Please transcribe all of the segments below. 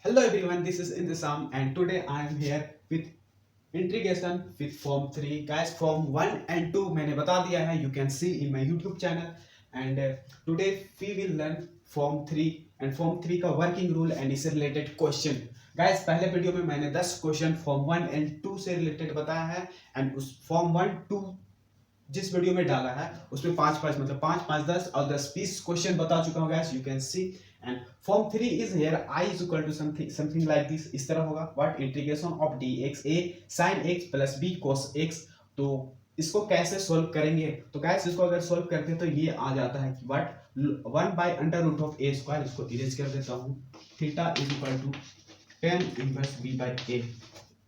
Hello everyone, this is Indisam and today I am here with integration with form 3. Guys, form 1 and 2 मैंने बता दिया है, you can see in my YouTube channel and today we will learn form 3 and form 3 का working rule and इससे related question. Guys, पहले video में मैंने 10 question form 1 and 2 से रिलेटेड बताया है एंड उस फॉर्म 1 2 जिस वीडियो में डाला है उसमें 5 5 मतलब 5 5 10 और 10 20 क्वेश्चन बता चुका हूँ guys, you can see. And form 3 is here i is equal to something like this, इस तरह होगा what integration of dx a sin x plus b cos x। तो इसको कैसे सोल्व करेंगे, तो गाइस इसको अगर सोल्व करते हैं तो ये आ जाता है कि what 1 by under root of a square, इसको इरेज कर देता हूँ, theta is equal to tan inverse b by a,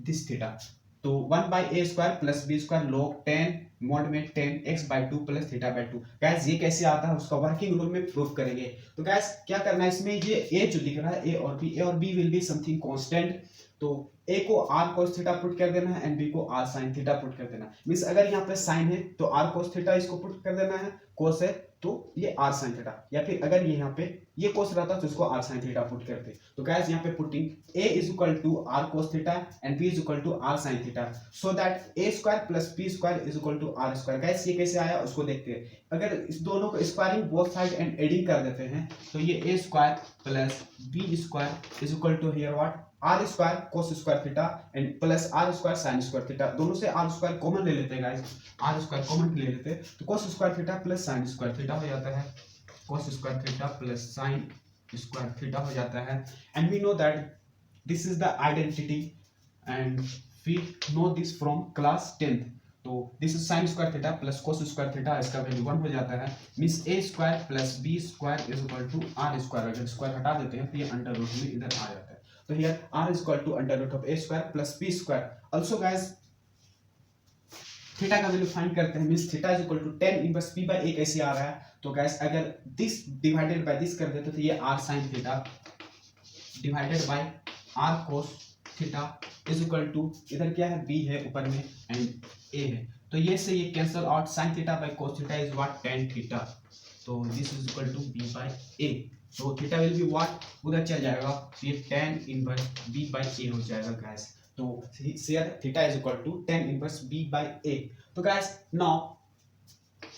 this theta. तो 1 by A square plus B square log 10 mod में 10x/2 plus theta by 2। Gas ये कैसे आता है उसका वर्किंग रूल में प्रूफ करेंगे। तो गैस क्या करना है, इसमें ये ए जो दिख रहा है ए और B will be something constant. तो ए को r cos थीटा पुट कर देना है एंड बी को r sin थीटा पुट कर देना है। मींस अगर यहाँ पे sin है तो r cos थीटा इसको पुट कर देना है, cos है तो ये r sin थीटा, या फिर अगर ये यहाँ पे ये cos रहता तो इसको r sin थीटा पुट करते। तो गाइस यहाँ पे putting a is equal to r cos theta and b is equal to r sin theta, so that a square plus b square is equal to r square. Guys ये कैसे आया उसको देखते हैं। अगर इस दोनों को squaring both side and adding कर देते हैं तो ये a square plus b square is equal to here what r square cos square theta and plus r square sine square theta. दोनों से आर स्क्वायर कॉमन ले लेते हैं गाइस, आर स्क्वायर कॉमन ले लेते हैं तो cos square theta plus sine square theta हो जाता है, cos square theta plus sine square theta हो जाता है। And we know that this is the identity and we know this from class 10th। तो this is sine square theta plus cos square theta, इसका value 1 हो जाता है। Means a square plus b square is equal to r square, अगर square हटा देते हैं तो ये अंडर रूट में इधर आ जाता है। तो here r is equal to under root of a square plus b square. Also guys, theta का वैल्यू फाइंड करते हैं, means theta is equal to tan inverse p by a कैसे आ रहा है। तो गाइस अगर दिस डिवाइडेड बाय दिस कर देते तो ये r sin theta divided by r cos theta is equal to इधर क्या है b है ऊपर में एंड a है, तो ये से ये cancel out, sin theta by cos theta is what tan theta. तो this is equal to b by a, तो थीटा विल बी व्हाट उधर चल जाएगा, ये tan inverse b by a हो जाएगा गाइस। तो here theta is equal to tan inverse b by a। तो guys now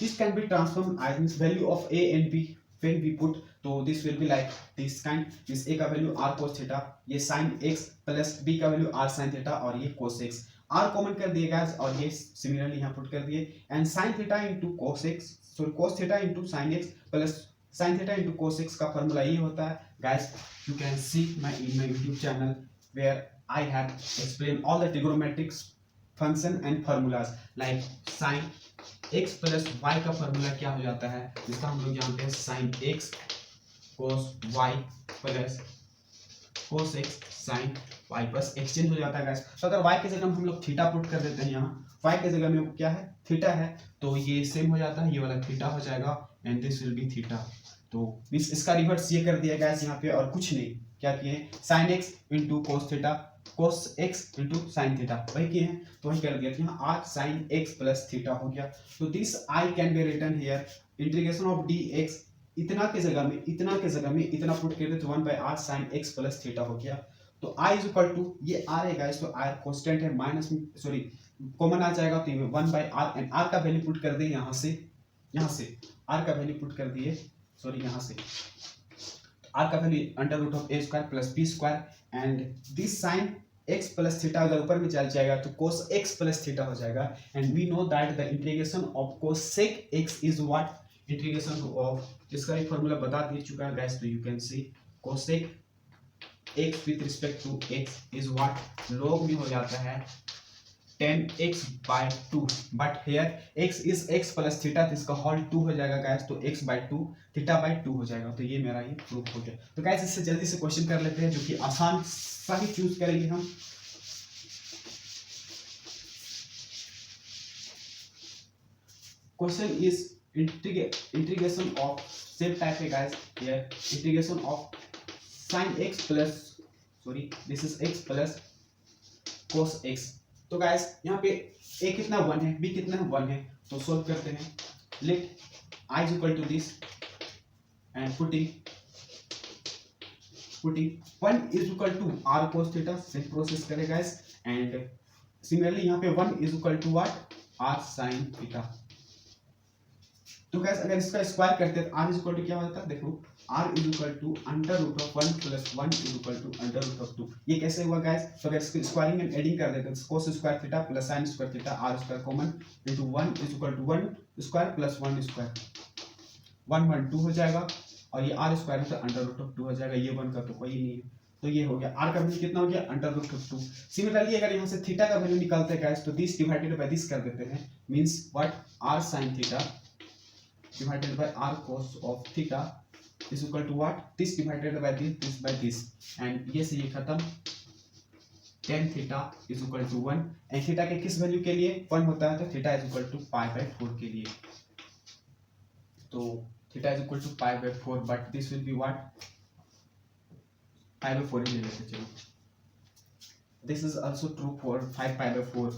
this can be transformed as value of a and b when we put, तो this will be like this kind, this a का value r cos theta, ये sin x plus b का value r sin theta और ये cos x, r common कर दिए guys और ये सिमिलरली यहाँ पुट कर दिए and sin theta into cos x, sorry cos theta into sin x plus sin theta into cos x का फार्मूला ये होता है guys. You can see my in my YouTube channel where I have explain all the trigonometrics function and formulas like sin x plus y का formula क्या हो जाता है, जिसका हम लोग जानते हैं sin x cos y plus cos x sin y बस एक्सचेंज हो जाता है गाइस। तो अगर y की जगह हम लोग थीटा पुट कर देते हैं, यहाँ y की जगह में क्या है थीटा है, तो ये सेम हो जाता है, ये वाला थीटा हो जाएगा and this will be theta. तो इसका रिवर्स ये कर दिया गाइस यहाँ पे और कुछ नहीं, क्या किए sin x into cos theta cos x into sine theta वही किए हैं, तो वही कर दिया कि यहाँ r sin x plus theta हो गया। तो this i can be written here integration of dx, इतना के जगह में इतना पुट कर दे तो 1 by r sin x plus theta हो गया। तो i इज इक्वल टू ये r है गाइस, तो r कांस्टेंट है, माइनस में सॉरी कॉमन आ जाएगा तो ये 1 बाय r एंड r का वैल्यू पुट कर दे यहाँ से r का वैल्यू पुट कर दिए, सॉरी यहाँ से r का value under root of a square plus b square and this sine x plus theta अगर ऊपर में चल जाएगा तो cos x प्लस थीटा हो जाएगा and we know that the integration of cosec x is what integration of, जिसका एक फार्मूला बता दिए चुका है गाइस। तो you can see cosec x with respect to x is what log में हो जाता है tan x by 2, but here x is x plus theta तो इसका होल 2 हो जाएगा गाइस, तो x by 2 थीटा by 2 हो जाएगा। तो ये मेरा ये प्रूफ हो गया। तो गाइस इससे जल्दी से क्वेश्चन कर लेते हैं जो कि आसान सा ही चूज करेंगे हम। Question is integration of same type है guys, here integration of sin x plus sorry this is x plus cos x। तो गाइस यहाँ पे a कितना 1 है, b कितना 1 है, तो सोल्व करते हैं। Let i is equal to this and putting putting 1 is equal to r cos theta, same process करेगा गाइस, एंड सिमिलरली यहाँ पे 1 is equal to what r sin theta. तो गाइस अगर इसका स्क्वायर करते हैं तो r इज इक्वल टू क्या होता है, देखो r is equal to under root of 1 plus 1 is equal to under root of 2। ये कैसे हुआ गाइस, तो अगर इसकी स्क्वायरिंग एंड एडिंग कर देते हैं तो cos square theta plus sin square theta r square common into 1 is equal to 1 square plus 1 square, 1 1 2 हो जाएगा, और ये r स्क्वायर तो अंडर रूट ऑफ 2 हो जाएगा, ये 1 का तो कोई नहीं है, तो ये हो गया r का वैल्यू कितना हो गया अंडर रूट ऑफ 2। सिमिलरली अगर यहाँ से थीटा का वैल्यू निकालते हैं गाइस तो दिस डिवाइडेड बाय दिस कर देते हैं, means what r sin theta divided by r cos of theta is equal to what, this divided by this by this, and ये से ये खत्म, tan theta is equal to 1, and theta के किस value के लिए 1 होता है तो theta is equal to pi by 4 के लिए, तो theta is equal to pi by 4, but this will be what pi by 4 ही ले लेते चलो, this is also true for 5 pi by 4,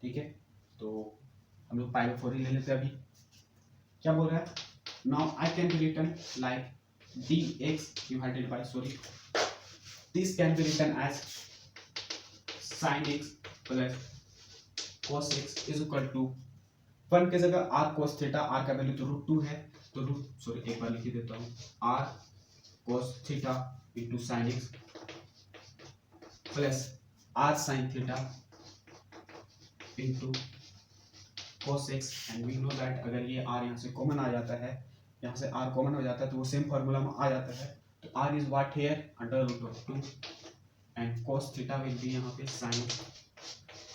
ठीक है, तो हम लोग pi by 4 ही ले लेते अभी। क्या बोल रहा है, now I can be written like dx divided by this can be written as sin x plus cos x is equal to 1 के जगह r cos थीटा, r का वैल्यू तो √2 है, तो एक बार लिख देता हूँ r cos theta into sin x plus r sin theta into cos x, and we know that अगर ये r यहाँ से कॉमन आ जाता है, यहाँ से r कॉमन हो जाता है तो वो सेम फार्मूला में आ जाता है, तो r is what here under root of 2, and cos theta will be यहाँ पे sin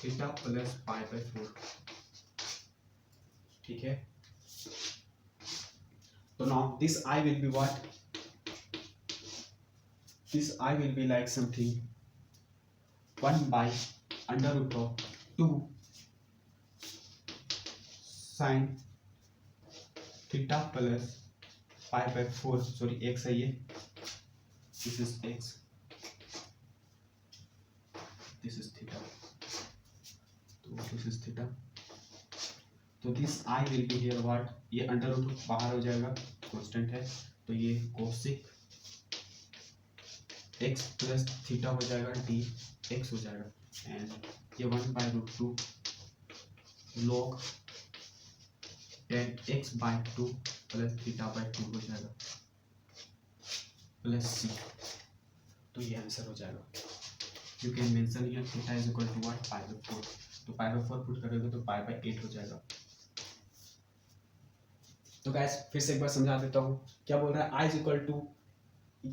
theta plus pi by 4, ठीक है। तो now this i will be what, this i will be like something 1 by under root of 2 sin theta plus pi by 4, sorry x है ये, this is x, this is theta, तो this is theta, तो this i will be here what, ये under root बाहर हो जाएगा, constant है, तो ये cosec x प्लस थीटा हो जाएगा dx हो जाएगा, एंड ये 1 by root 2 log tan x by 2 plus theta by 2 हो जाएगा प्लस c, तो ये आंसर हो जाएगा। You can mention here theta is equal to what pi by 4, तो पाई बाय 4 पुट करोगे तो पाई बाय 8 हो जाएगा। तो गाइस फिर से एक बार समझा देता हूँ, क्या बोल रहा है, i इज इक्वल टू,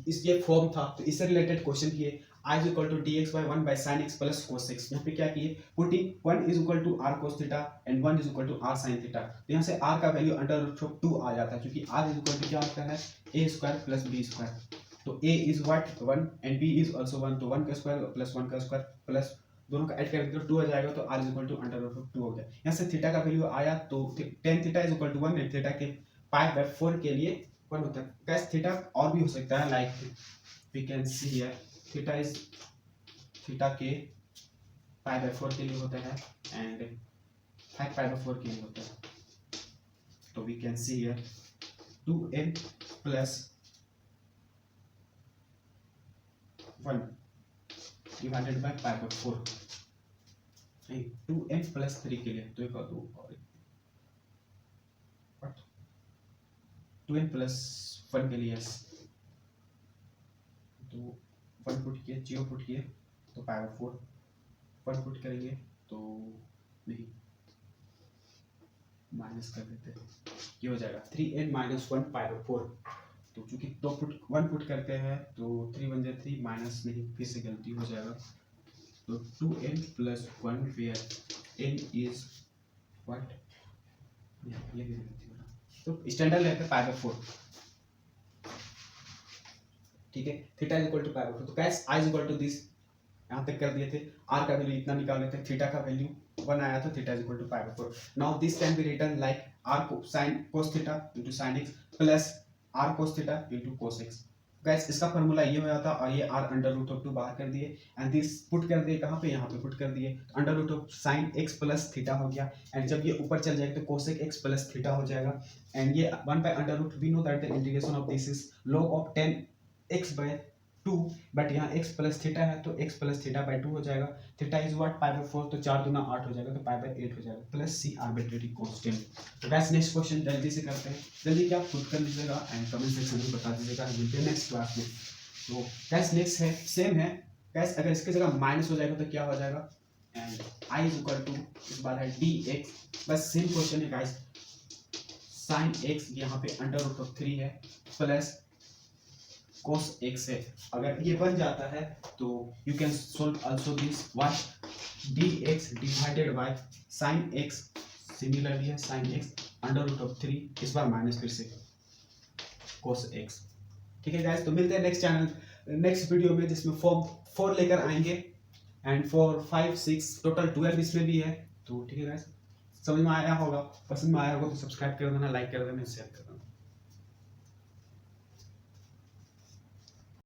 इस ये फॉर्म था तो इससे रिलेटेड क्वेश्चन किए, i is equal to dx by 1 by sin x plus cos x, यहाँ पे क्या किए, putting 1 is equal to r cos theta and 1 is equal to r sin theta, तो यहाँ से r का वैल्यू अंडर रूट ऑफ 2 आ जाता है, क्योंकि r इज इक्वल टू क्या होता है a square plus b square, तो a is what 1 and b is also 1, तो 1 का स्क्वायर प्लस 1 का स्क्वायर प्लस दोनों का ऐड करेंगे तो 2 आ जाएगा, तो r is equal to under root of 2 हो गया। यहाँ से थीटा का वैल्यू आया तो tan theta is equal to 1 and theta के पाई बाय 4 के लिए 1 होता है। गाइस थीटा और भी हो सकता है, like we can see here theta is, theta के पाई बाय 4 के लिए होता है एंड 5 पाई बाय 4 के लिए होता है, तो we can see here 2n plus 1 divided by pi by 4, नहीं 2n प्लस 3 के लिए, तो एक और 2 और 2n प्लस 1 के लिए, तो 1 पुट किए 0 पुट किए तो पाई बाय 4, 1 पुट करेंगे तो नहीं माइनस कर देते हैं, ये हो जाएगा 3n माइनस 1 पाई बाय 4, तो चूंकि 1 पुट करते हैं तो 3 बन जाए 3 माइनस नहीं, फिर से गलती हो जाएगा, तो 2n plus 1 where n is what, ये भी गलती हो रहा, तो स्टैंडर्ड लेते हैं पाई बाय 4, ठीक है, theta is equal to pi by 4, तो guys i is equal to this, यहाँ तक कर दिए थे, r का वैल्यू इतना निकाल लेते हैं, थीटा का वैल्यू 1 आया था, theta is equal to pi by 4, now this can be written like r sin cos theta into sin x plus r cos theta into cos x। Guys इसका formula ये हो जाता, और ये r अंडर रूट ऑफ 2 बाहर कर दिए and this put कर दिए कहाँ पे, यहाँ पे पुट कर दिए, under root of sin x plus theta हो गया, एंड जब ये ऊपर चल जाएगा तो cosec x प्लस थीटा हो जाएगा, एंड ये 1 by under root, we know that the integration of this is log of tan x by 2, but यहाँ एक्स प्लस थीटा है तो एक्स प्लस थीटा बाय 2 हो जाएगा। Theta is what pi by 4, तो 4 दूना 8 हो जाएगा, तो पाई बाय 8 हो जाएगा, प्लस सी आर्बिट्रेरी कांस्टेंट। तो गाइस नेक्स्ट क्वेश्चन जल्दी से करते हैं, जल्दी क्या खुद कर लीजिएगा एंड कमेंट सेक्शन में बता दीजिएगा, मिलते हैं नेक्स्ट क्लास में। तो गाइस नेक्स्ट है सेम है गाइस, अगर इसके जगह माइनस हो जाएगा तो क्या हो जाएगा, and I is equal to इस बार है डी एक्स, बस सेम क्वेश्चन है गाइस, साइन एक्स यहाँ पे अंडर रूट ऑफ 3 है प्लस cos x है। अगर ये बन जाता है तो you can solve also this what dx divided by sin x, similarly है sin x under root of 3, इस बार माइनस फिर से cos x। ठीक है गाइस, तो मिलते हैं नेक्स्ट चैनल नेक्स्ट वीडियो में जिसमें फॉर्म 4 लेकर आएंगे एंड 4 5 6 टोटल 12 इसमें भी है। तो ठीक है गाइस, समझ में आया होगा, पसंद में आया होगा तो सब्सक्राइब कर देना, लाइक कर देना, शेयर कर देना।